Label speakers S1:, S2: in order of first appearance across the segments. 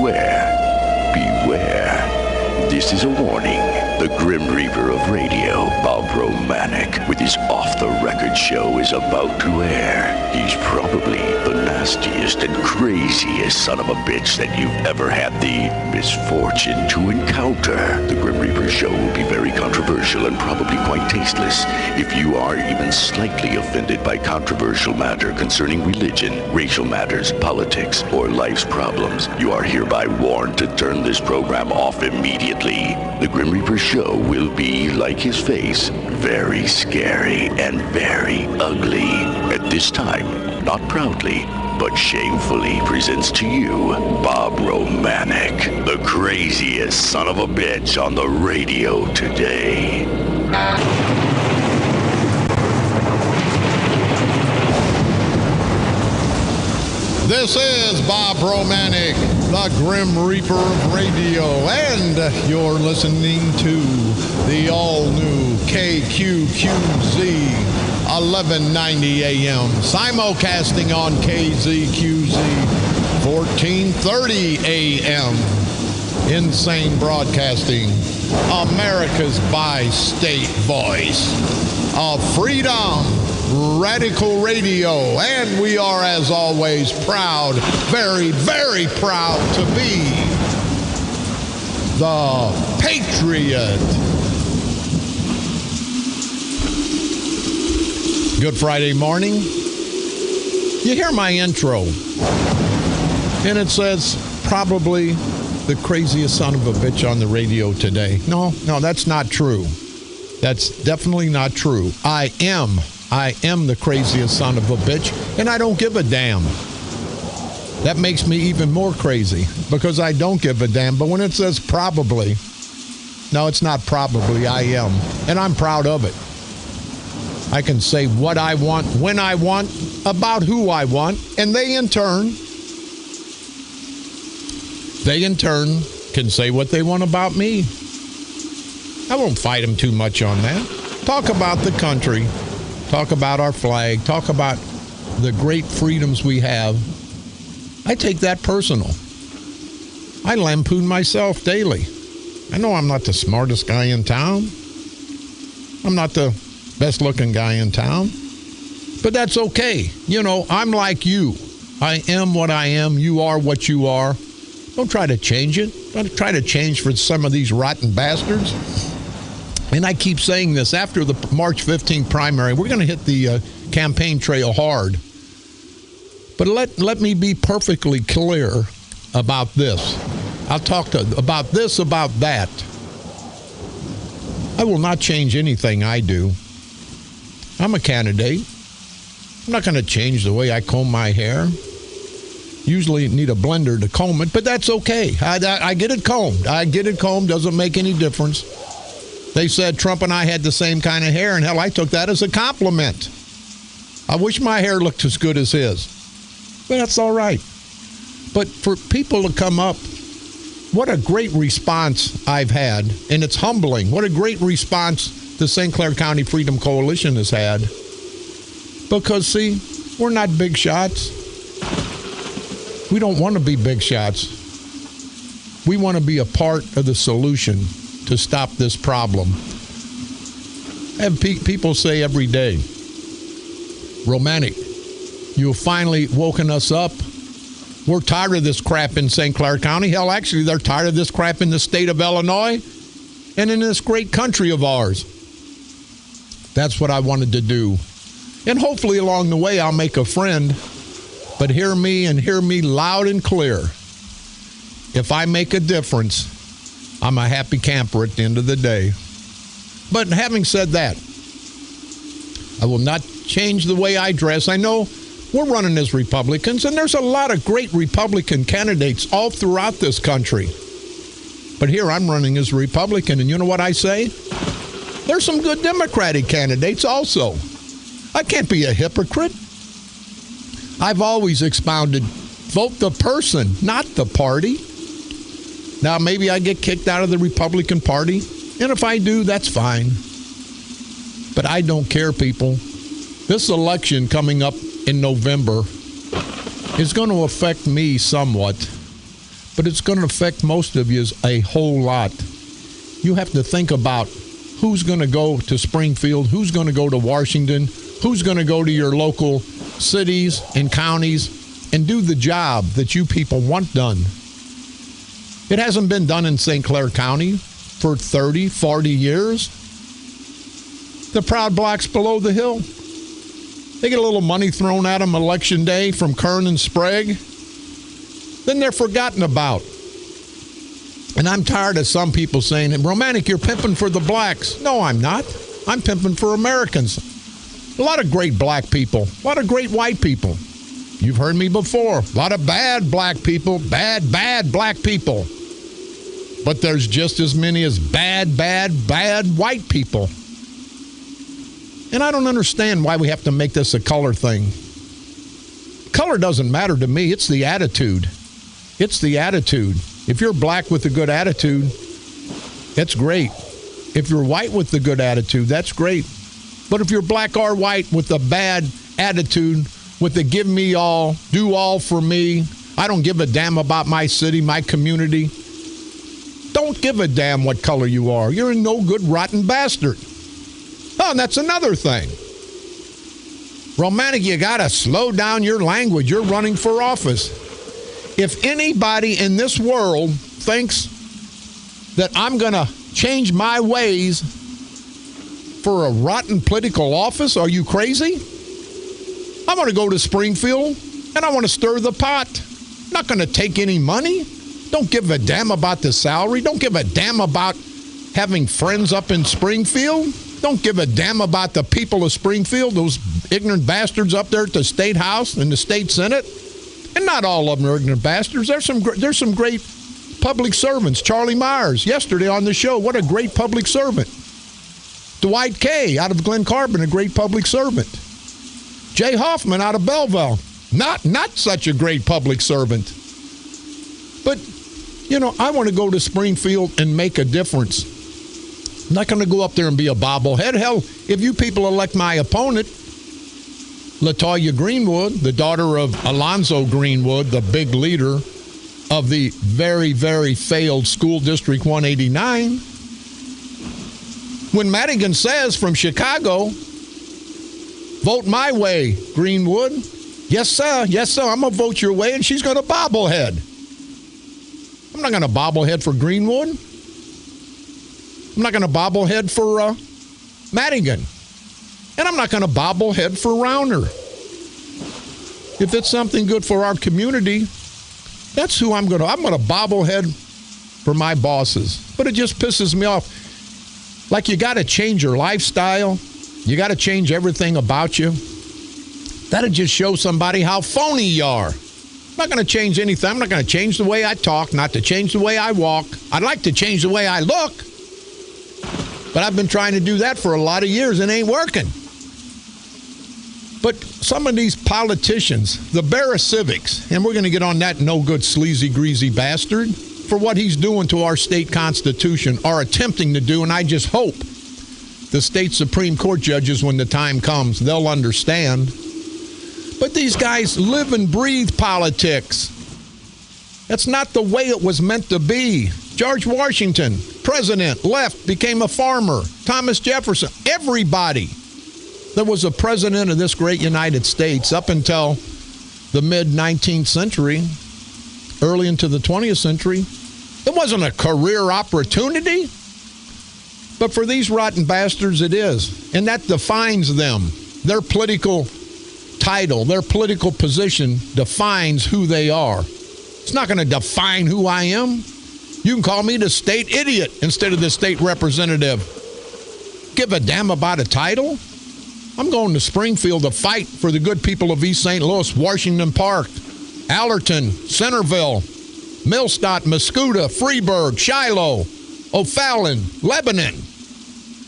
S1: beware, beware. This is a warning. The Grim Reaper of radio, Bob Romanik, with his off-the-record show is about to air. He's probably the nastiest and craziest son of a bitch that you've ever had the misfortune to encounter. The Grim Reaper show will be very controversial and probably quite tasteless. If you are even slightly offended by controversial matter concerning religion, racial matters, politics, or life's problems, you are hereby warned to turn this program off immediately. The Grim Reaper show will be, like his face, very scary and very ugly. At this time, not proudly, but shamefully presents to you Bob Romanik, the craziest son of a bitch on the radio today.
S2: This is Bob Romanik, the Grim Reaper of radio, and you're listening to the all-new KQQZ 1190 AM, simulcasting on KZQZ 1430 AM. Insane Broadcasting, America's bi-state voice of freedom. Radical Radio, and we are, as always, proud, very, very proud to be the Patriot. Good Friday morning. You hear my intro, and it says, probably the craziest son of a bitch on the radio today. No, that's not true. That's definitely not true. I am the craziest son of a bitch, and I don't give a damn. That makes me even more crazy, because I don't give a damn. But when it says probably, no, it's not probably, I am. And I'm proud of it. I can say what I want, when I want, about who I want, and they in turn can say what they want about me. I won't fight them too much on that. Talk about the country. Talk about our flag. Talk about the great freedoms we have. I take that personal. I lampoon myself daily. I know I'm not the smartest guy in town. I'm not the best looking guy in town. But that's okay. You know, I'm like you. I am what I am. You are what you are. Don't try to change it. Don't try to change for some of these rotten bastards. And I keep saying this, after the March 15th primary, we're going to hit the campaign trail hard. But let me be perfectly clear about this. I'll talk about this, about that. I will not change anything I do. I'm a candidate. I'm not going to change the way I comb my hair. Usually need a blender to comb it, but that's okay. I get it combed. Doesn't make any difference. They said Trump and I had the same kind of hair, and hell, I took that as a compliment. I wish my hair looked as good as his. But that's all right. But for people to come up, what a great response I've had, and it's humbling. What a great response the St. Clair County Freedom Coalition has had. Because, see, we're not big shots. We don't want to be big shots. We want to be a part of the solution to stop this problem. I have people say every day, Romanik, you've finally woken us up. We're tired of this crap in St. Clair County. Hell, actually, they're tired of this crap in the state of Illinois and in this great country of ours. That's what I wanted to do. And hopefully along the way, I'll make a friend. But hear me and hear me loud and clear. If I make a difference, I'm a happy camper at the end of the day. But having said that, I will not change the way I dress. I know we're running as Republicans, and there's a lot of great Republican candidates all throughout this country. But here I'm running as a Republican, and you know what I say? There's some good Democratic candidates also. I can't be a hypocrite. I've always expounded, vote the person, not the party. Now, maybe I get kicked out of the Republican Party, and if I do, that's fine. But I don't care, people. This election coming up in November is going to affect me somewhat but it's going to affect most of you a whole lot. You have to think about who's going to go to Springfield, who's going to go to Washington, who's going to go to your local cities and counties and do the job that you people want done. It hasn't been done in St. Clair County for 30, 40 years. The Proud Blacks below the hill, they get a little money thrown at them election day from Kern and Sprague. Then they're forgotten about. And I'm tired of some people saying, Romanik, you're pimping for the blacks. No, I'm not. I'm pimping for Americans. A lot of great black people, a lot of great white people. You've heard me before. A lot of bad black people, bad black people. But there's just as many as bad white people. And I don't understand why we have to make this a color thing. Color doesn't matter to me. It's the attitude. It's the attitude. If you're black with a good attitude, that's great. If you're white with a good attitude, that's great. But if you're black or white with a bad attitude, with the give me all, do all for me, I don't give a damn about my city, my community. Don't give a damn what color you are. You're a no good, rotten bastard. Oh, and that's another thing. Romanik, you got to slow down your language. You're running for office. If anybody in this world thinks that I'm going to change my ways for a rotten political office, are you crazy? I'm going to go to Springfield and I want to stir the pot. I'm not going to take any money. Don't give a damn about the salary. Don't give a damn about having friends up in Springfield. Don't give a damn about the people of Springfield, those ignorant bastards up there at the State House and the State Senate. And not all of them are ignorant bastards. There's some great public servants. Charlie Myers, yesterday on the show, what a great public servant. Dwight Kay out of Glen Carbon, a great public servant. Jay Hoffman out of Belleville, not such a great public servant. But, I want to go to Springfield and make a difference. I'm not going to go up there and be a bobblehead. Hell, if you people elect my opponent, LaToya Greenwood, the daughter of Alonzo Greenwood, the big leader of the very, very failed School District 189, when Madigan says from Chicago, vote my way, Greenwood. Yes, sir. Yes, sir. I'm going to vote your way, and she's going to bobblehead. I'm not going to bobblehead for Greenwood. I'm not going to bobblehead for Madigan. And I'm not going to bobblehead for Rauner. If it's something good for our community, that's who I'm going to bobblehead for my bosses. But it just pisses me off. Like, you got to change your lifestyle. You got to change everything about you. That'll just show somebody how phony you are. I'm not going to change anything. I'm not going to change the way I talk, not to change the way I walk. I'd like to change the way I look. But I've been trying to do that for a lot of years and ain't working. But some of these politicians, the bear of civics, and we're going to get on that no good, sleazy, greasy bastard for what he's doing to our state constitution, are attempting to do, and I just hope the state Supreme Court judges, when the time comes, they'll understand. But these guys live and breathe politics. That's not the way it was meant to be. George Washington, president, left, became a farmer. Thomas Jefferson, everybody that was a president of this great United States up until the mid-19th century, early into the 20th century, it wasn't a career opportunity. But for these rotten bastards, it is. And that defines them. Their political title, their political position defines who they are. It's not going to define who I am. You can call me the state idiot instead of the state representative. Give a damn about a title? I'm going to Springfield to fight for the good people of East St. Louis, Washington Park, Allerton, Centerville, Millstadt, Mascoutah, Freeburg, Shiloh, O'Fallon, Lebanon.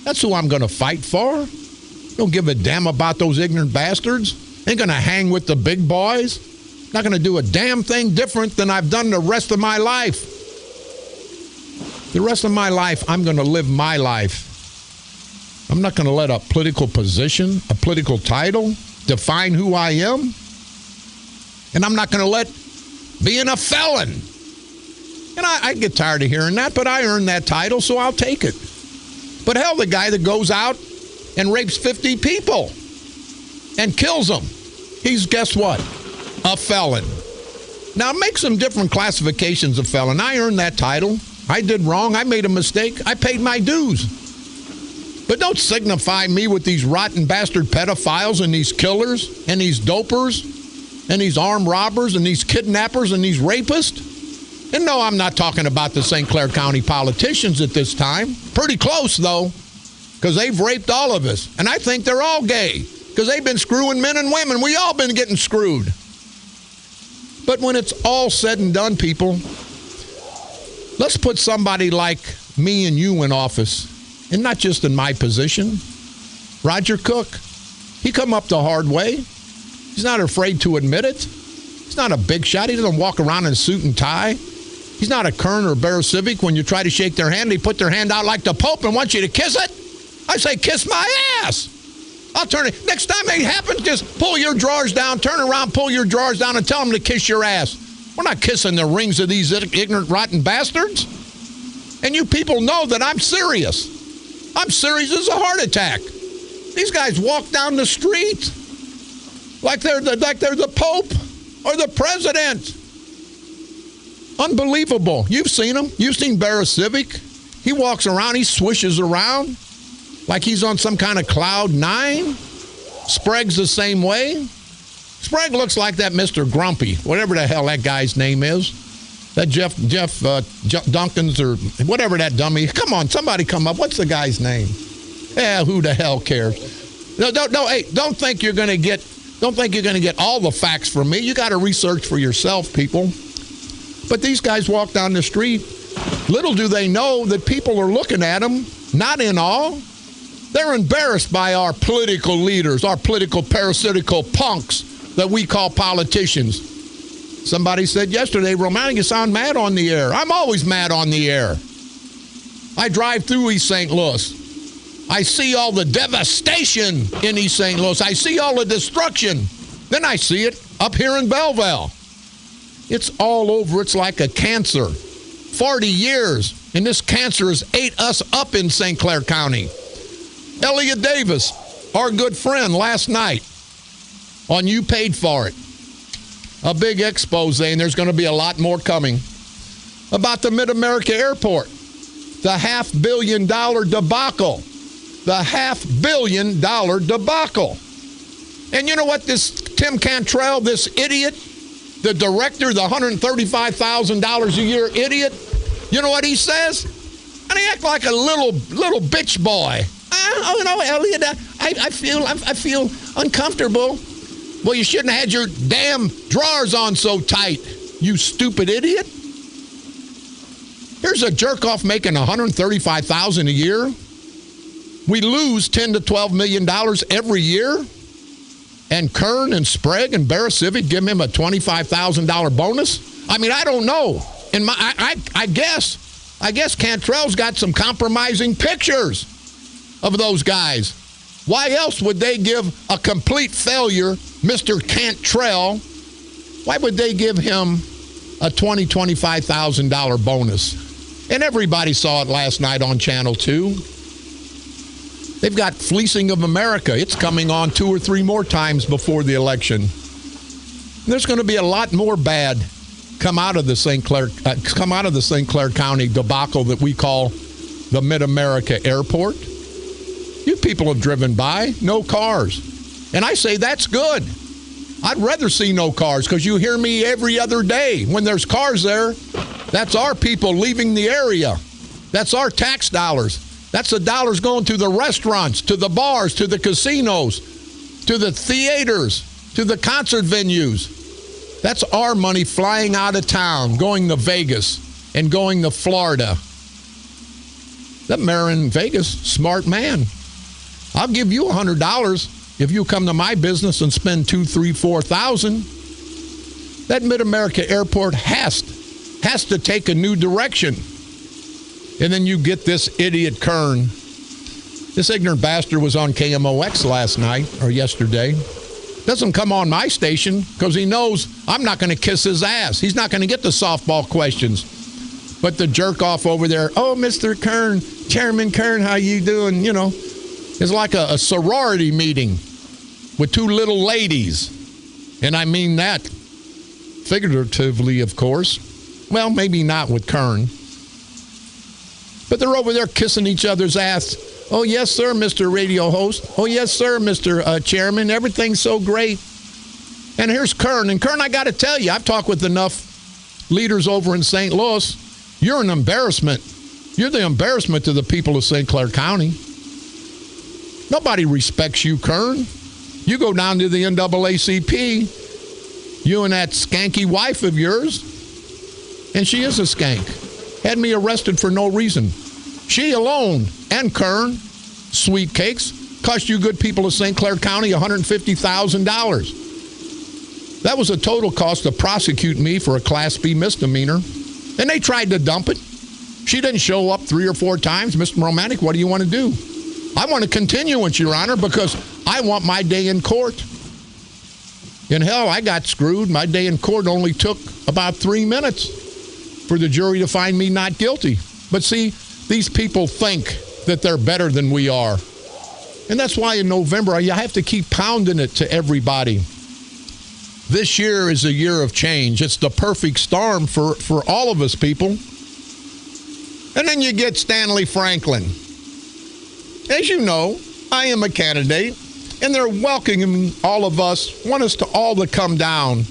S2: That's who I'm going to fight for. Don't give a damn about those ignorant bastards. Ain't going to hang with the big boys. Not going to do a damn thing different than I've done the rest of my life. The rest of my life, I'm going to live my life. I'm not going to let a political position, a political title define who I am. And I'm not going to let being a felon And I get tired of hearing that, but I earned that title, so I'll take it. But hell, the guy that goes out and rapes 50 people and kills them, he's, guess what? A felon. Now, make some different classifications of felon. I earned that title. I did wrong. I made a mistake. I paid my dues. But don't signify me with these rotten bastard pedophiles and these killers and these dopers and these armed robbers and these kidnappers and these rapists. And no, I'm not talking about the St. Clair County politicians at this time. Pretty close, though, because they've raped all of us. And I think they're all gay because they've been screwing men and women. We all been getting screwed. But when it's all said and done, people, let's put somebody like me and you in office, and not just in my position. Roger Cook, he come up the hard way. He's not afraid to admit it. He's not a big shot. He doesn't walk around in a suit and tie. He's not a Kern or Bear Civic. When you try to shake their hand, they put their hand out like the Pope and want you to kiss it. I say, kiss my ass. I'll turn it. Next time it happens, just pull your drawers down, turn around, pull your drawers down, and tell them to kiss your ass. We're not kissing the rings of these ignorant, rotten bastards. And you people know that I'm serious. I'm serious as a heart attack. These guys walk down the street like they're the Pope or the president. Unbelievable. You've seen him. You've seen Bear Civic. He walks around. He swishes around like he's on some kind of cloud nine. Sprague's the same way. Sprague looks like that Mr. Grumpy, whatever the hell that guy's name is. That Jeff Duncans or whatever that dummy. Come on, somebody come up. What's the guy's name? Yeah, who the hell cares? No, hey, don't think you're going to get all the facts from me. You got to research for yourself, people. But these guys walk down the street. Little do they know that people are looking at them, not in awe. They're embarrassed by our political leaders, our political parasitical punks that we call politicians. Somebody said yesterday, Romanik, you sound mad on the air. I'm always mad on the air. I drive through East St. Louis. I see all the devastation in East St. Louis. I see all the destruction. Then I see it up here in Belleville. It's all over. It's like a cancer. 40 years, and this cancer has ate us up in St. Clair County. Elliot Davis, our good friend, last night on You Paid For It. A big expose, and there's going to be a lot more coming, about the Mid-America Airport. The $500 million debacle. The $500 million debacle. And you know what, this Tim Cantrell, this idiot, the director, the $135,000 a year idiot, you know what he says? And he acts like a little bitch boy. You know, Elliot, I feel uncomfortable. Well, you shouldn't have had your damn drawers on so tight, you stupid idiot. Here's a jerk-off making $135,000 a year. We lose $10 to $12 million every year. And Kern and Sprague and Bear Civic give him a $25,000 bonus. I mean, I don't know. And I guess Cantrell's got some compromising pictures of those guys. Why else would they give a complete failure, Mr. Cantrell? Why would they give him a $25,000 bonus? And everybody saw it last night on Channel 2. They've got fleecing of America. It's coming on 2 or 3 more times before the election. There's going to be a lot more bad come out of the St. Clair County debacle that we call the Mid-America Airport. You people have driven by, no cars. And I say that's good. I'd rather see no cars because you hear me every other day. When there's cars there, that's our people leaving the area. That's our tax dollars. That's the dollars going to the restaurants, to the bars, to the casinos, to the theaters, to the concert venues. That's our money flying out of town, going to Vegas and going to Florida. That mayor in Vegas, smart man. I'll give you $100 if you come to my business and spend $2,000, $3,000, $4,000. That Mid-America Airport has to take a new direction. And then you get this idiot Kern. This ignorant bastard was on KMOX last night or yesterday. Doesn't come on my station because he knows I'm not going to kiss his ass. He's not going to get the softball questions. But the jerk off over there, oh, Mr. Kern, Chairman Kern, how you doing? You know, it's like a sorority meeting with two little ladies. And I mean that figuratively, of course. Well, maybe not with Kern. But they're over there kissing each other's ass. Oh, yes, sir, Mr. Radio host. Oh, yes, sir, Mr. Chairman. Everything's so great. And here's Kern. And Kern, I got to tell you, I've talked with enough leaders over in St. Louis. You're an embarrassment. You're the embarrassment to the people of St. Clair County. Nobody respects you, Kern. You go down to the NAACP, you and that skanky wife of yours, and she is a skank. Had me arrested for no reason. She alone, and Kern, sweet cakes, cost you good people of St. Clair County $150,000. That was a total cost to prosecute me for a Class B misdemeanor. And they tried to dump it. She didn't show up 3 or 4 times. Mr. Romanik, what do you want to do? I want to continuance, Your Honor, because I want my day in court. In hell, I got screwed. My day in court only took about 3 minutes for the jury to find me not guilty. But see, these people think that they're better than we are. And that's why in November, you have to keep pounding it to everybody. This year is a year of change. It's the perfect storm for all of us, people. And then you get Stanley Franklin. As you know, I am a candidate, and they're welcoming all of us, want us to all to come down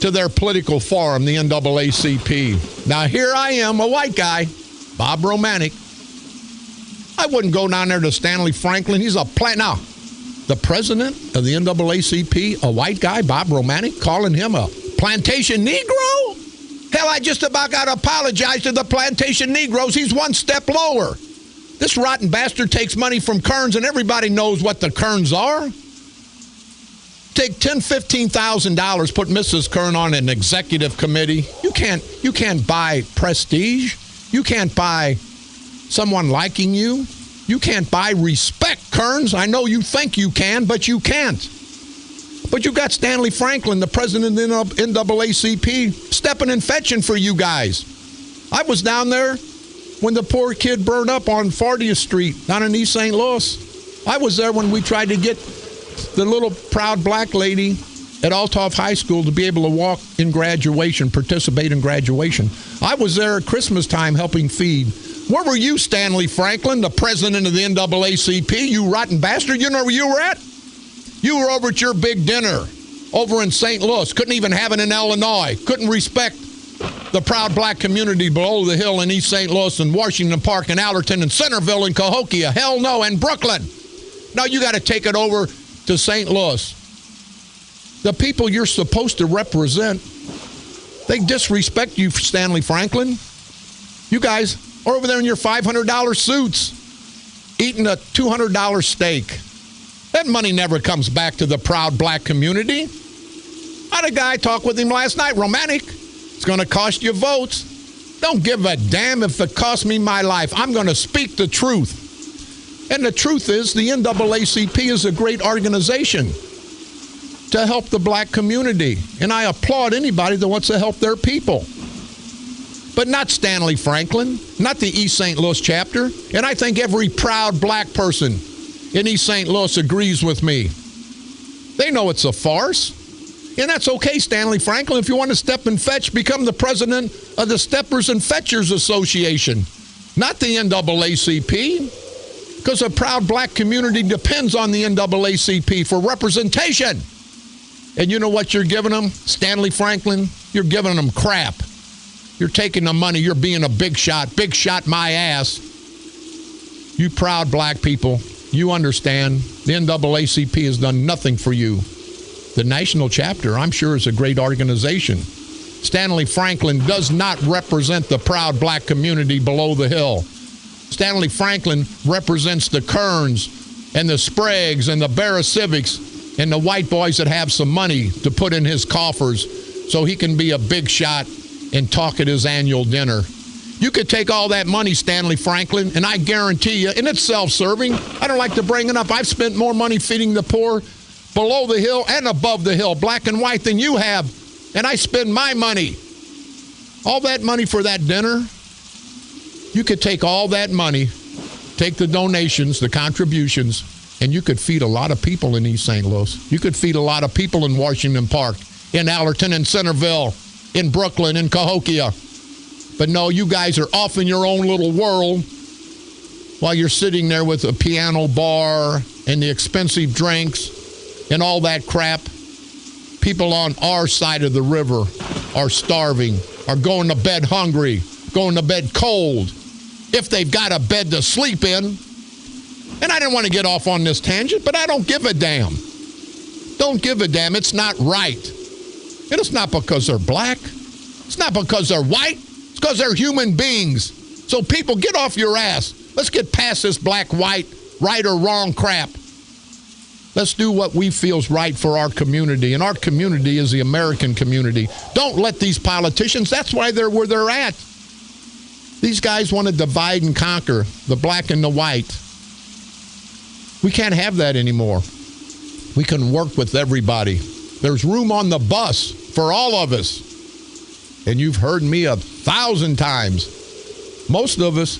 S2: to their political forum, the NAACP. Now, here I am, a white guy, Bob Romanik. I wouldn't go down there to Stanley Franklin. He's a plant. Now, the president of the NAACP, a white guy, Bob Romanik, calling him a plantation Negro? Hell, I just about got to apologize to the plantation Negroes. He's one step lower. This rotten bastard takes money from Kerns, and everybody knows what the Kerns are. Take $10,000, $15,000, put Mrs. Kern on an executive committee. You can't buy prestige. You can't buy someone liking you. You can't buy respect, Kerns. I know you think you can, but you can't. But you got Stanley Franklin, the president of the NAACP, stepping and fetching for you guys. I was down there when the poor kid burned up on 40th Street down in East St. Louis. I was there when we tried to get the little proud black lady at Althoff High School to be able to walk in graduation, participate in graduation. I was there at Christmas time helping feed. Where were you, Stanley Franklin, the president of the NAACP, you rotten bastard? You know where you were at? You were over at your big dinner over in St. Louis. Couldn't even have it in Illinois. Couldn't respect the proud black community below the hill in East St. Louis and Washington Park and Allerton and Centerville and Cahokia. Hell no, and Brooklyn. Now you got to take it over to St. Louis. The people you're supposed to represent, they disrespect you, Stanley Franklin. You guys are over there in your $500 suits, eating a $200 steak. That money never comes back to the proud black community. I had a guy talk with him last night, Romanik. It's going to cost you votes. Don't give a damn if it costs me my life. I'm going to speak the truth. And the truth is, the NAACP is a great organization to help the black community. And I applaud anybody that wants to help their people. But not Stanley Franklin, not the East St. Louis chapter. And I think every proud black person in East St. Louis agrees with me. They know it's a farce. And that's okay, Stanley Franklin. If you want to step and fetch, become the president of the Steppers and Fetchers Association, not the NAACP. Because a proud black community depends on the NAACP for representation. And you know what you're giving them, Stanley Franklin? You're giving them crap. You're taking the money. You're being a big shot my ass. You proud black people, you understand. The NAACP has done nothing for you. The national chapter, I'm sure, is a great organization. Stanley Franklin does not represent the proud black community below the hill. Stanley Franklin represents the Kerns and the Spragues and the Barra Civics and the white boys that have some money to put in his coffers so he can be a big shot and talk at his annual dinner. You could take all that money, Stanley Franklin, and I guarantee you, and it's self-serving. I don't like to bring it up. I've spent more money feeding the poor below the hill and above the hill, black and white, than you have, and I spend my money. All that money for that dinner, You could take all that money, take the donations, the contributions, and you could feed a lot of people in East St. Louis. You could feed a lot of people in Washington Park, in Allerton, in Centerville, in Brooklyn, in Cahokia. But no, you guys are off in your own little world while you're sitting there with a piano bar and the expensive drinks and all that crap. People on our side of the river are starving, are going to bed hungry, going to bed cold, if they've got a bed to sleep in. And I didn't want to get off on this tangent, but I don't give a damn. Don't give a damn. It's not right. And it's not because they're black. It's not because they're white. It's because they're human beings. So people, get off your ass. Let's get past this black, white, right or wrong crap. Let's do what we feel is right for our community. And our community is the American community. Don't let these politicians, that's why they're where they're at. These guys want to divide and conquer, the black and the white. We can't have that anymore. We can work with everybody. There's room on the bus for all of us. And you've heard me 1,000 times. Most of us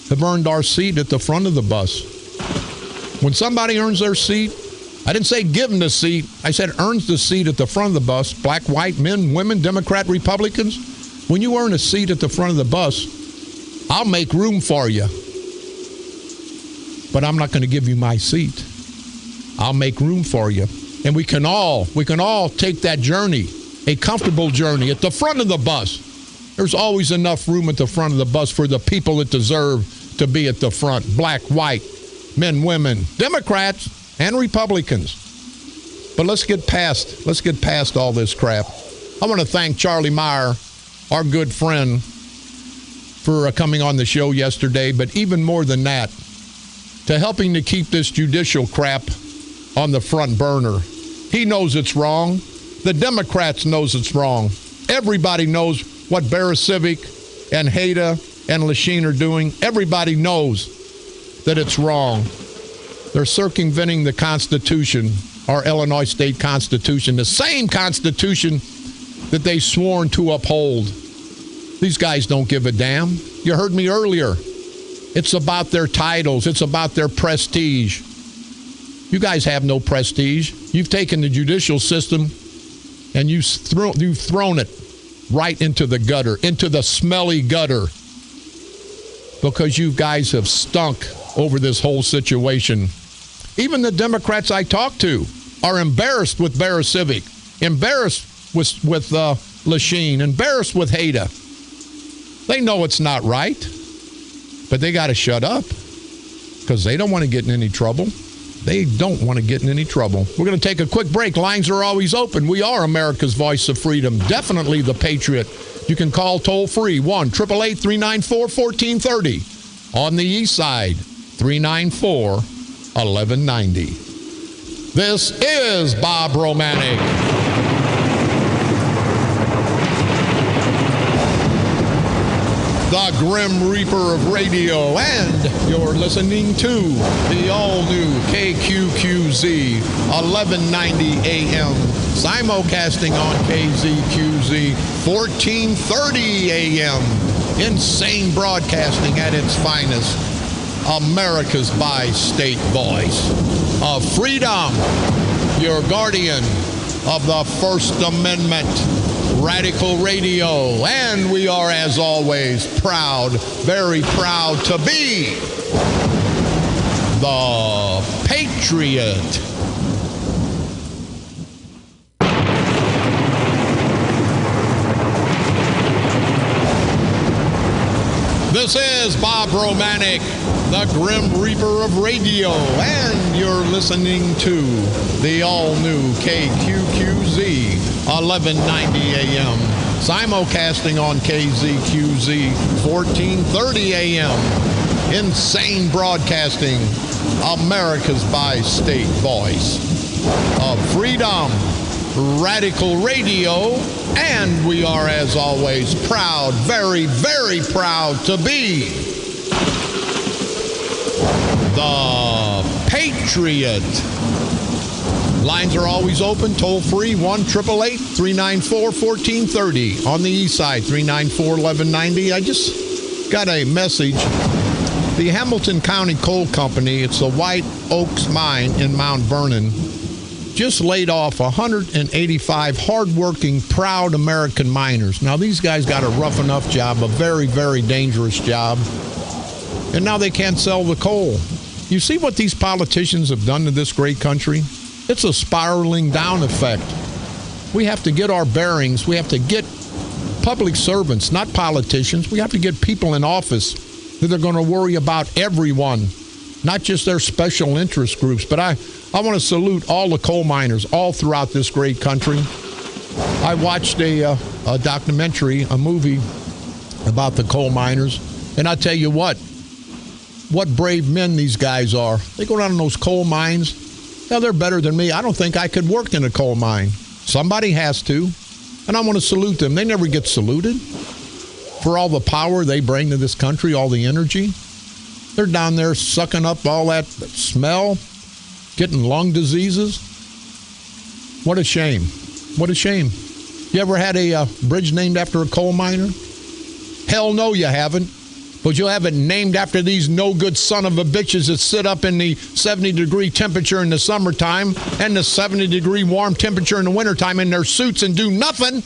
S2: have earned our seat at the front of the bus. When somebody earns their seat, I didn't say give them the seat. I said earns the seat at the front of the bus. Black, white, men, women, Democrat, Republicans. When you earn a seat at the front of the bus, I'll make room for you. But I'm not going to give you my seat. I'll make room for you. And we can all take that journey, a comfortable journey at the front of the bus. There's always enough room at the front of the bus for the people that deserve to be at the front. Black, white, men, women, Democrats, and Republicans. But let's get past all this crap. I want to thank Charlie Meyer, our good friend, for coming on the show yesterday. But even more than that, to helping to keep this judicial crap on the front burner. He knows it's wrong. The Democrats knows it's wrong. Everybody knows what Barisivic and Haida and Lachine are doing. Everybody knows that it's wrong. They're circumventing the Constitution, our Illinois state Constitution, the same Constitution that they sworn to uphold. These guys don't give a damn. You heard me earlier. It's about their titles. It's about their prestige. You guys have no prestige. You've taken the judicial system and you've thrown it right into the gutter, into the smelly gutter, because you guys have stunk over this whole situation. Even the Democrats I talk to are embarrassed with Barisivic, embarrassed with Lachine, embarrassed with Haida. They know it's not right, but they got to shut up because they don't want to get in any trouble. They don't want to get in any trouble. We're going to take a quick break. Lines are always open. We are America's voice of freedom. Definitely the Patriot. You can call toll-free 1-888-394-1430. On the east side, 394-1190. This is Bob Romanik. The Grim Reaper of radio, and you're listening to the all-new KQQZ 1190 AM, simulcasting on KZQZ 1430 AM, insane broadcasting at its finest, America's bi-state voice of freedom, your guardian of the First Amendment, Radical Radio, and we are, as always, proud, very proud to be the Patriot. This is Bob Romanik, the Grim Reaper of radio, and you're listening to the all-new KQQZ 1190 AM, simulcasting on KZQZ 1430 AM, insane broadcasting, America's bi-state voice of freedom, Radical Radio, and we are, as always, proud, very, very proud to be the Patriot. Lines are always open, toll-free, 1-888-394-1430. On the east side, 394-1190. got a message. The Hamilton County Coal Company, it's the White Oaks Mine in Mount Vernon, just laid off 185 hardworking, proud American miners. Now, these guys got a rough enough job, a very, very dangerous job, and now they can't sell the coal. You see what these politicians have done to this great country? It's a spiraling down effect. We have to get our bearings. We have to get public servants, not politicians. We have to get people in office that are going to worry about everyone, not just their special interest groups. But I want to salute all the coal miners all throughout this great country. I watched a documentary, a movie about the coal miners, and I tell you what brave men these guys are. They go down in those coal mines. Now, they're better than me. I don't think I could work in a coal mine. Somebody has to, and I want to salute them. They never get saluted for all the power they bring to this country, all the energy. They're down there sucking up all that smell, getting lung diseases. What a shame. What a shame. You ever had a bridge named after a coal miner? Hell no, you haven't. But you'll have it named after these no-good son of a bitches that sit up in the 70-degree temperature in the summertime and the 70-degree warm temperature in the wintertime in their suits and do nothing.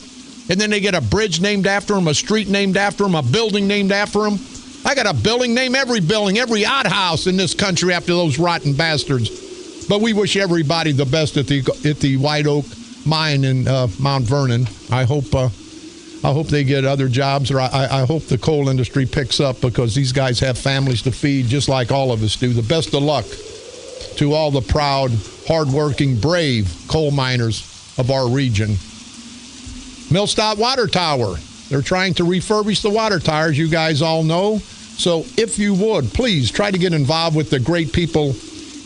S2: And then they get a bridge named after them, a street named after them, a building named after them. I got a building, name every building, every outhouse in this country after those rotten bastards. But we wish everybody the best at the White Oak Mine in Mount Vernon. I hope they get other jobs, or I hope the coal industry picks up, because these guys have families to feed just like all of us do. The best of luck to all the proud, hardworking, brave coal miners of our region. Millstadt Water Tower. They're trying to refurbish the water towers, you guys all know. So if you would, please try to get involved with the great people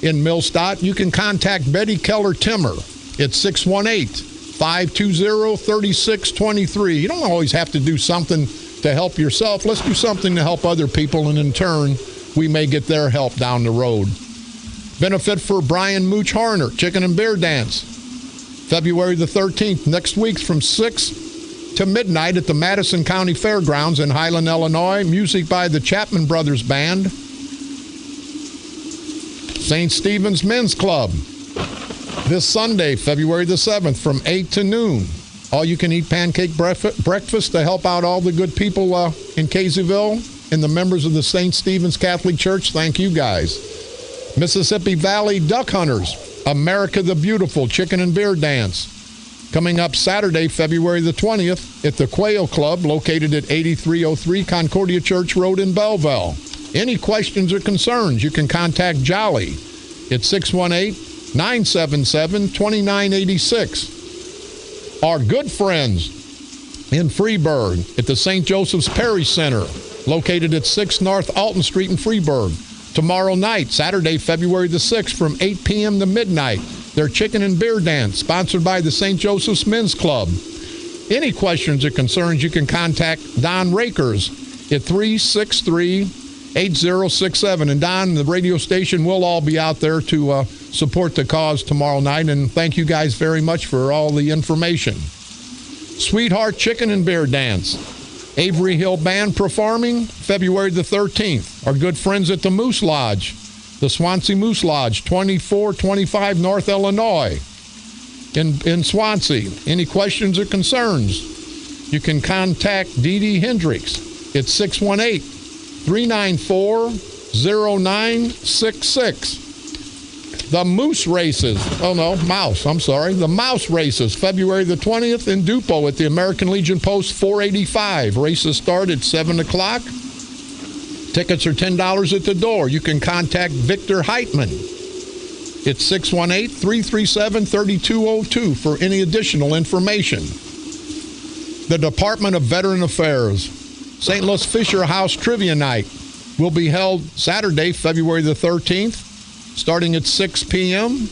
S2: in Millstadt. You can contact Betty Keller Timmer at 618-520-3623. You don't always have to do something to help yourself. Let's do something to help other people, and in turn, we may get their help down the road. Benefit for Brian Mooch Harner, Chicken and Beer Dance, February the 13th, next week from 6 to midnight at the Madison County Fairgrounds in Highland, Illinois. Music by the Chapman Brothers Band. St. Stephen's Men's Club, this Sunday, February the 7th, from 8 to noon. All-you-can-eat pancake breakfast to help out all the good people in Caseyville and the members of the St. Stephen's Catholic Church. Thank you, guys. Mississippi Valley Duck Hunters, America the Beautiful, Chicken and Beer Dance, coming up Saturday, February the 20th, at the Quail Club, located at 8303 Concordia Church Road in Belleville. Any questions or concerns, you can contact Jolly at 618-977-2986. Our good friends in Freeburg at the St. Joseph's Parish Center, located at 6 North Alton Street in Freeburg. Tomorrow night, Saturday, February the 6th, from 8 p.m. to midnight, their Chicken and Beer Dance, sponsored by the St. Joseph's Men's Club. Any questions or concerns, you can contact Don Rakers at 363-8067. And Don, the radio station, will all be out there to support the cause tomorrow night. And thank you guys very much for all the information. Sweetheart Chicken and Beer Dance, Avery Hill Band performing February the 13th. Our good friends at the Moose Lodge, the Swansea Moose Lodge, 2425 North Illinois in Swansea. Any questions or concerns, you can contact Dee Dee Hendricks at 618-394-0966. The Moose Races, the Mouse Races, February the 20th in Dupo at the American Legion Post 485. Races start at 7 o'clock. Tickets are $10 at the door. You can contact Victor Heitman at 618-337-3202 for any additional information. The Department of Veteran Affairs, St. Louis Fisher House Trivia Night will be held Saturday, February the 13th, starting at 6 p.m.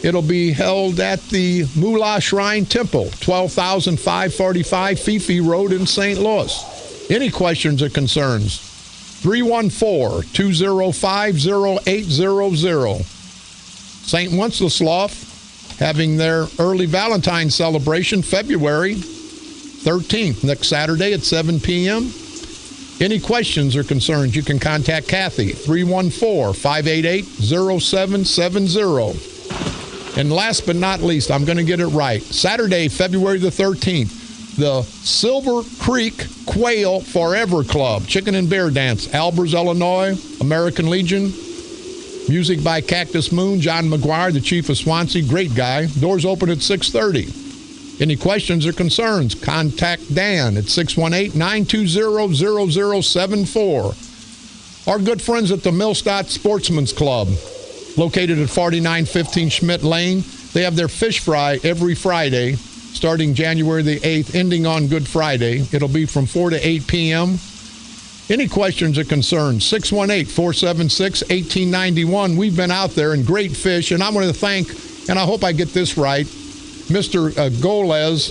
S2: It'll be held at the Moolah Shrine Temple, 12,545 Fifi Road in St. Louis. Any questions or concerns? 314-205-0800. St. Wenceslaus having their early Valentine's celebration February 13th, next Saturday at 7 p.m. Any questions or concerns, you can contact Kathy, 314-588-0770. And last but not least, I'm going to get it right. Saturday, February the 13th, the Silver Creek Quail Forever Club, Chicken and Bear Dance, Albers, Illinois, American Legion. Music by Cactus Moon, John McGuire, the chief of Swansea, great guy. Doors open at 6:30. Any questions or concerns, contact Dan at 618-920-0074. Our good friends at the Millstadt Sportsman's Club, located at 4915 Schmidt Lane. They have their fish fry every Friday, starting January the 8th, ending on Good Friday. It'll be from 4 to 8 p.m. Any questions or concerns, 618-476-1891. We've been out there and great fish, and I want to thank, and I hope I get this right, Mr. Golez.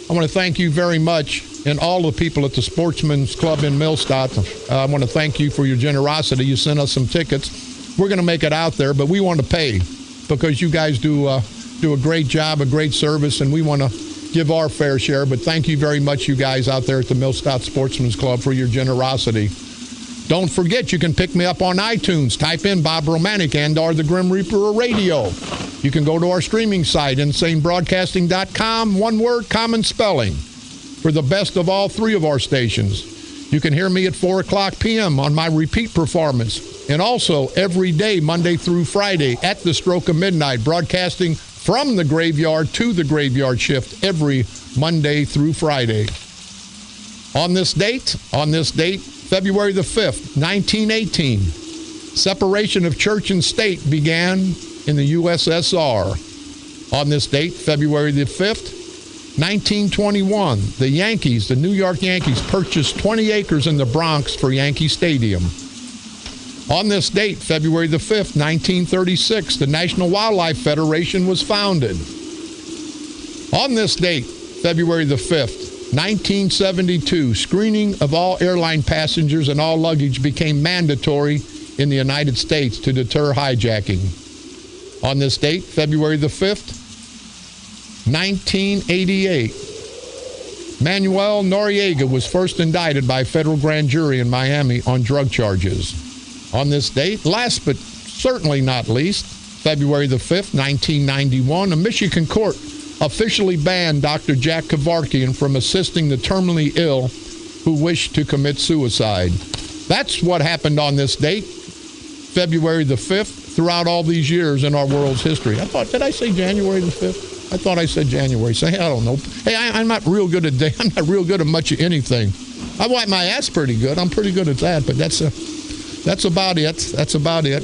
S2: I want to thank you very much, and all the people at the Sportsman's Club in Millstadt. I want to thank you for your generosity. You sent us some tickets. We're going to make it out there, but we want to pay because you guys do a great job, a great service, and we want to give our fair share. But thank you very much, you guys out there at the Millstadt Sportsman's Club, for your generosity. Don't forget, you can pick me up on iTunes. Type in Bob Romanik and or the Grim Reaper of Radio. You can go to our streaming site, insanebroadcasting.com, one word, common spelling, for the best of all three of our stations. You can hear me at 4 o'clock p.m. on my repeat performance, and also every day, Monday through Friday, at the stroke of midnight, broadcasting from the graveyard to the graveyard shift every Monday through Friday. On this date, February the 5th, 1918, separation of church and state began in the USSR. On this date, February the 5th, 1921, the Yankees, the New York Yankees, purchased 20 acres in the Bronx for Yankee Stadium. On this date, February the 5th, 1936, the National Wildlife Federation was founded. On this date, February the 5th, 1972, screening of all airline passengers and all luggage became mandatory in the United States to deter hijacking. On this date, February the 5th, 1988, Manuel Noriega was first indicted by a federal grand jury in Miami on drug charges. On this date, last but certainly not least, February the 5th, 1991, a Michigan court officially banned Dr. Jack Kevorkian from assisting the terminally ill who wished to commit suicide. That's what happened on this date, February the 5th, throughout all these years in our world's history. Did I say January the 5th? I thought I said January. So, hey, I don't know. Hey, I'm not real good at I'm not real good at much of anything. I wipe my ass pretty good. I'm pretty good at that, but that's about it. That's about it.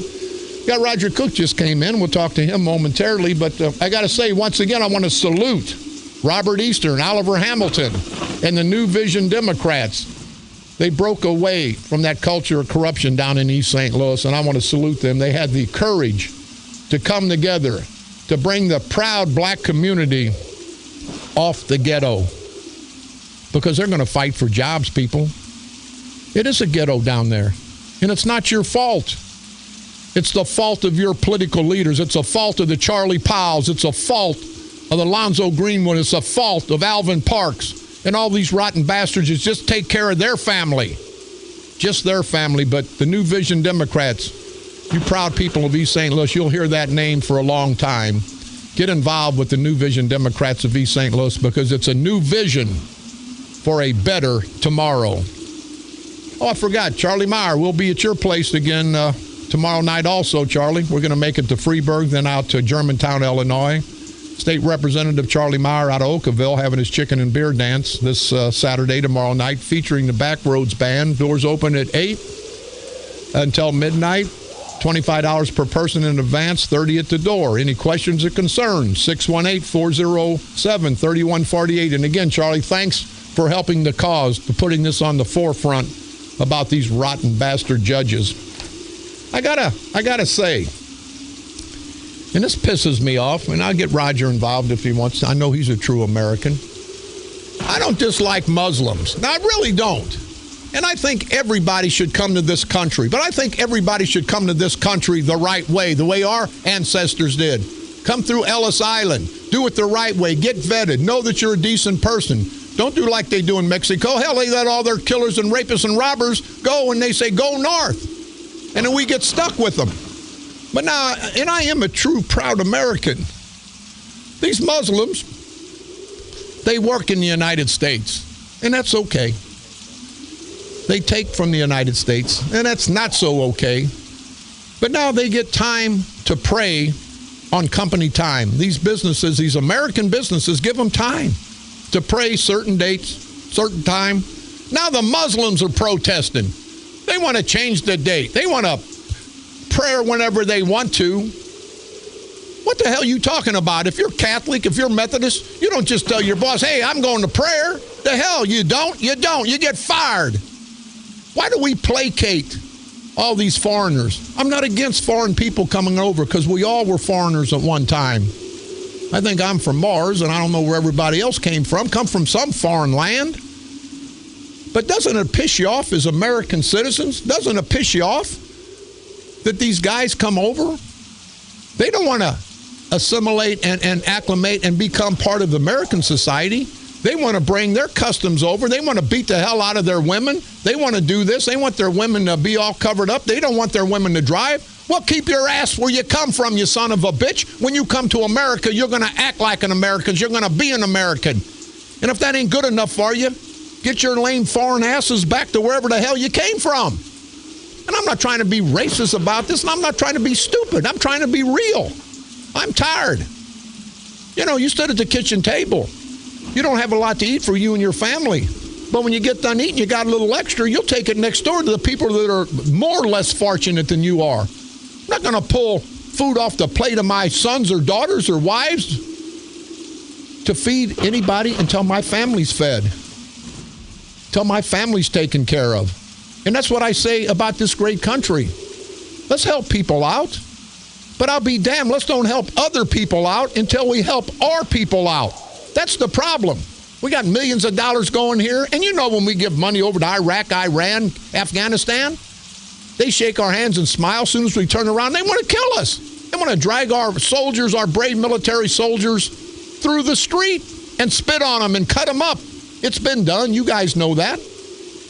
S2: Yeah, Roger Cook just came in. We'll talk to him momentarily, but I got to say, once again, I want to salute Robert Eastern, Oliver Hamilton, and the New Vision Democrats. They broke away from that culture of corruption down in East St. Louis, and I want to salute them. They had the courage to come together to bring the proud black community off the ghetto, because they're going to fight for jobs, people. It is a ghetto down there, and it's not your fault. It's the fault of your political leaders. It's a fault of the Charlie Powells. It's a fault of Alonzo Greenwood. It's a fault of Alvin Parks and all these rotten bastards. Is just take care of their family, just their family. But the New Vision Democrats, you proud people of East St. Louis, you'll hear that name for a long time. Get involved with the New Vision Democrats of East St. Louis, because it's a new vision for a better tomorrow. Oh, I forgot. Charlie Meyer will be at your place again tomorrow night also, Charlie. We're going to make it to Freeburg, then out to Germantown, Illinois. State Representative Charlie Meyer out of Oakville having his chicken and beer dance this Saturday, tomorrow night, featuring the Backroads Band. Doors open at 8 until midnight. $25 per person in advance, $30 at the door. Any questions or concerns? 618-407-3148. And again, Charlie, thanks for helping the cause, for putting this on the forefront about these rotten bastard judges. I gotta say, and this pisses me off, and I'll get Roger involved if he wants to. I know he's a true American. I don't dislike Muslims. No, I really don't. And I think everybody should come to this country. But I think everybody should come to this country the right way, the way our ancestors did. Come through Ellis Island. Do it the right way. Get vetted. Know that you're a decent person. Don't do like they do in Mexico. Hell, they let all their killers and rapists and robbers go, and they say, go north. And then we get stuck with them. But now, and I am a true, proud American. These Muslims, they work in the United States, and that's okay. They take from the United States, and that's not so okay. But now they get time to pray on company time. These businesses, these American businesses, give them time to pray certain dates, certain time. Now the Muslims are protesting. They want to change the date. They want to prayer whenever they want to. What the hell are you talking about? If you're Catholic, if you're Methodist, you don't just tell your boss, hey, I'm going to prayer. The hell, you don't. You get fired. Why do we placate all these foreigners? I'm not against foreign people coming over because we all were foreigners at one time. I think I'm from Mars, and I don't know where everybody else came from. Come from some foreign land. But doesn't it piss you off as American citizens? Doesn't it piss you off that these guys come over? They don't want to assimilate and acclimate and become part of American society. They want to bring their customs over. They want to beat the hell out of their women. They want to do this. They want their women to be all covered up. They don't want their women to drive. Well, keep your ass where you come from, you son of a bitch. When you come to America, you're going to act like an American. You're going to be an American. And if that ain't good enough for you, get your lame foreign asses back to wherever the hell you came from. And I'm not trying to be racist about this, and I'm not trying to be stupid. I'm trying to be real. I'm tired. You know, you stood at the kitchen table. You don't have a lot to eat for you and your family. But when you get done eating, you got a little extra, you'll take it next door to the people that are more or less fortunate than you are. I'm not going to pull food off the plate of my sons or daughters or wives to feed anybody until my family's fed, until my family's taken care of. And that's what I say about this great country. Let's help people out. But I'll be damned, let's don't help other people out until we help our people out. That's the problem. We got millions of dollars going here. And you know when we give money over to Iraq, Iran, Afghanistan, they shake our hands and smile. As soon as we turn around, they want to kill us. They want to drag our soldiers, our brave military soldiers, through the street and spit on them and cut them up. It's been done. You guys know that.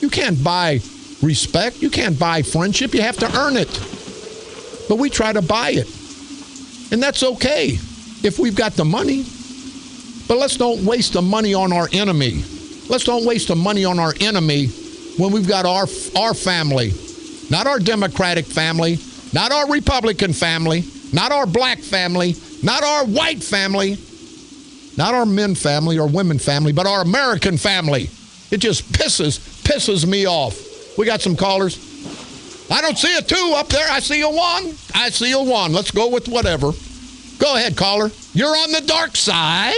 S2: You can't buy respect. You can't buy friendship. You have to earn it. But we try to buy it. And that's okay if we've got the money. But let's don't waste the money on our enemy. Let's don't waste the money on our enemy when we've got our family. Not our Democratic family, not our Republican family, not our black family, not our white family, not our men family or women family, but our American family. It just pisses me off. We got some callers. I don't see a 2 up there. I see a 1. I see a 1. Let's go with whatever. Go ahead, caller. You're on the dark side.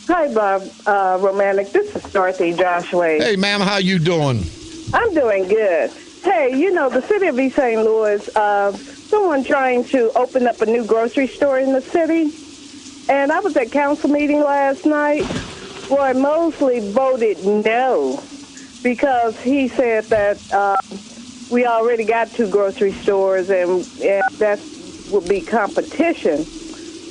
S3: Hi, Bob. Romanik. This is Dorothy Joshua.
S2: Hey, ma'am. How you doing?
S3: I'm doing good. Hey, you know, the city of East St. Louis, someone trying to open up a new grocery store in the city. And I was at council meeting last night. Roy Mosley voted no because he said that we already got 2 grocery stores and that would be competition.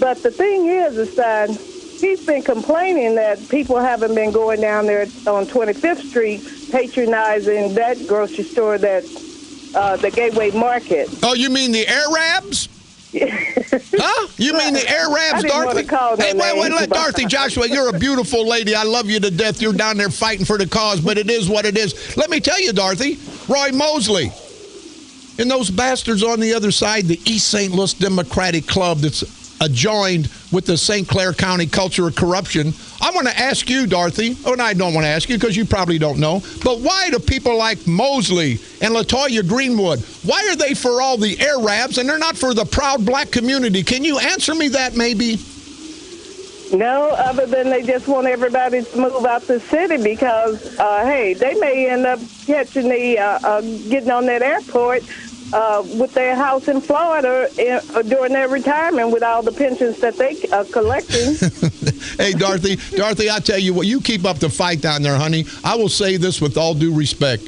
S3: But the thing is that he's been complaining that people haven't been going down there on 25th Street patronizing that grocery store, that the Gateway Market.
S2: Oh, you mean the Arabs? Huh? You mean the Arabs, Dorothy? Hey, wait, Dorothy Joshua, you're a beautiful lady. I love you to death. You're down there fighting for the cause, but it is what it is. Let me tell you, Dorothy, Roy Mosley and those bastards on the other side, the East St. Louis Democratic Club that's adjoined with the St. Clair County culture of corruption. I want to ask you, Dorothy, and I don't want to ask you because you probably don't know, but why do people like Mosley and LaToya Greenwood, why are they for all the Arabs and they're not for the proud black community? Can you answer me that maybe?
S3: No, other than they just want everybody to move out the city because, hey, they may end up catching getting on that airport with their house in Florida during their retirement with all the pensions that they are collecting.
S2: Hey, Dorothy, I tell you what, you keep up the fight down there, honey. I will say this with all due respect.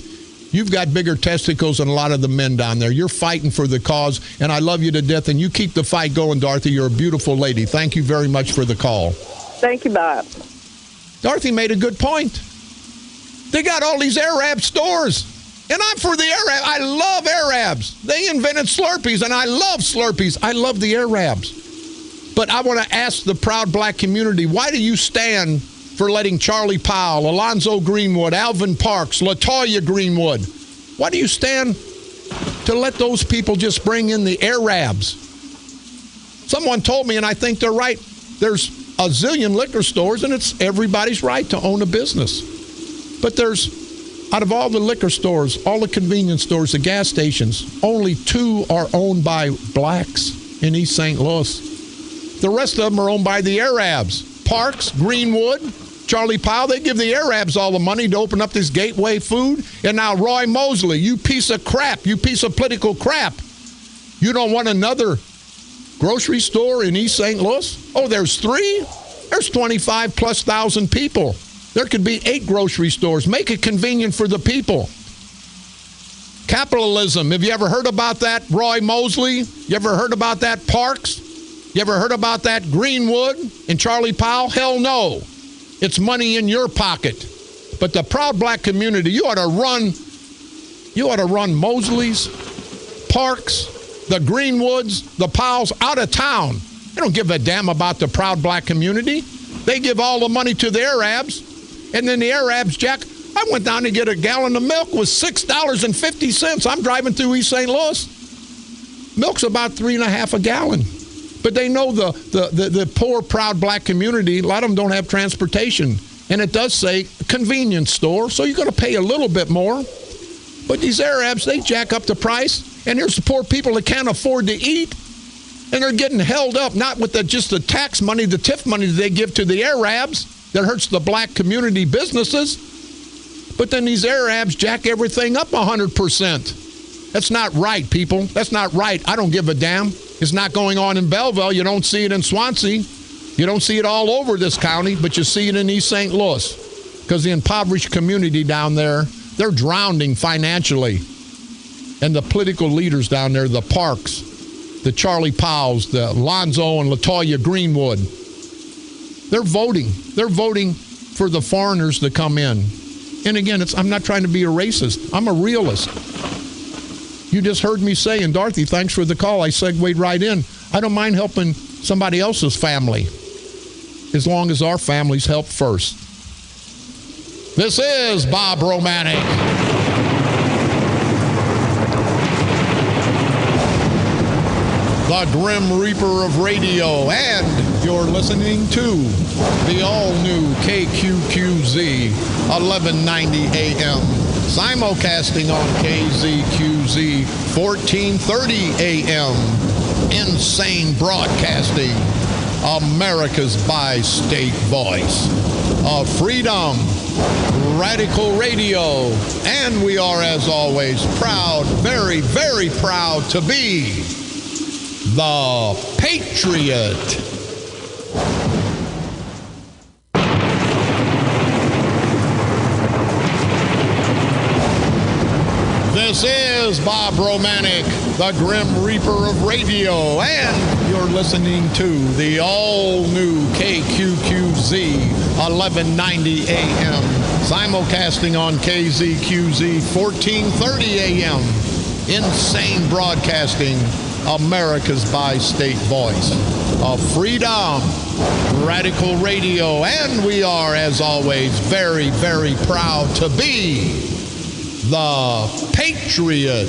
S2: You've got bigger testicles than a lot of the men down there. You're fighting for the cause, and I love you to death, and you keep the fight going, Dorothy. You're a beautiful lady. Thank you very much for the call.
S3: Thank you, Bob.
S2: Dorothy made a good point. They got all these Arab stores. And I'm for the Arab. I love Arabs. They invented Slurpees, and I love Slurpees. I love the Arabs. But I want to ask the proud black community, why do you stand for letting Charlie Powell, Alonzo Greenwood, Alvin Parks, LaToya Greenwood, why do you stand to let those people just bring in the Arabs? Someone told me, and I think they're right, there's a zillion liquor stores, and it's everybody's right to own a business. But out of all the liquor stores, all the convenience stores, the gas stations, only 2 are owned by blacks in East St. Louis. The rest of them are owned by the Arabs. Parks, Greenwood, Charlie Powell, they give the Arabs all the money to open up this gateway food. And now Roy Mosley, you piece of crap, you piece of political crap. You don't want another grocery store in East St. Louis? Oh, there's 3? There's 25,000+ people. There could be 8 grocery stores. Make it convenient for the people. Capitalism. Have you ever heard about that, Roy Mosley? You ever heard about that, Parks? You ever heard about that, Greenwood and Charlie Powell? Hell no. It's money in your pocket. But the proud black community, you ought to run Mosley's, Parks, the Greenwoods, the Powells out of town. They don't give a damn about the proud black community. They give all the money to the Arabs. And then the Arabs, Jack, I went down to get a gallon of milk with $6.50. I'm driving through East St. Louis. Milk's about $3.50 a gallon. But they know the poor, proud black community, a lot of them don't have transportation. And it does say convenience store, so you're going to pay a little bit more. But these Arabs, they jack up the price, and there's the poor people that can't afford to eat. And they're getting held up, not with just the tax money, the TIF money that they give to the Arabs that hurts the black community businesses. But then these Arabs jack everything up 100%. That's not right, people. That's not right. I don't give a damn. It's not going on in Belleville. You don't see it in Swansea. You don't see it all over this county, but you see it in East St. Louis. Because the impoverished community down there, they're drowning financially. And the political leaders down there, the Parks, the Charlie Powells, the Alonzo and LaToya Greenwood, they're voting. They're voting for the foreigners to come in. And again, I'm not trying to be a racist. I'm a realist. You just heard me say, and Dorothy, thanks for the call. I segued right in. I don't mind helping somebody else's family as long as our families help first. This is Bob Romanik. The Grim Reaper of Radio, and you're listening to the all-new KQQZ 1190 AM, simulcasting on KZQZ 1430 AM, insane broadcasting, America's bi-state voice of freedom, radical radio, and we are, as always, proud, very, very proud to be the Patriot. This is Bob Romanik, the Grim Reaper of Radio, and you're listening to the all-new KQQZ 1190 AM, simulcasting on KZQZ 1430 AM, insane broadcasting, America's bi-state voice of freedom, radical radio, and we are, as always, very, very proud to be the Patriot.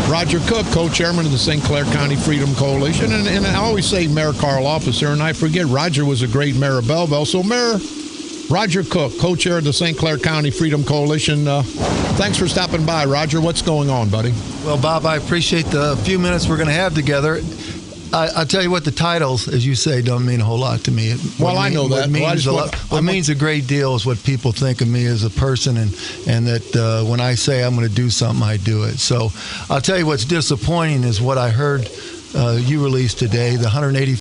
S2: Roger Cook, co-chairman of the St. Clair County Freedom Coalition, and I always say Mayor Carl Officer, and I forget Roger was a great mayor of Belleville, so Mayor Roger Cook, co-chair of the St. Clair County Freedom Coalition. Thanks for stopping by, Roger. What's going on, buddy?
S4: Well, Bob, I appreciate the few minutes we're going to have together. I'll tell you what, the titles, as you say, don't mean a whole lot to me.
S2: I know that.
S4: What means a great deal is what people think of me as a person, and that when I say I'm going to do something, I do it. So I'll tell you what's disappointing is what I heard you release today, the 180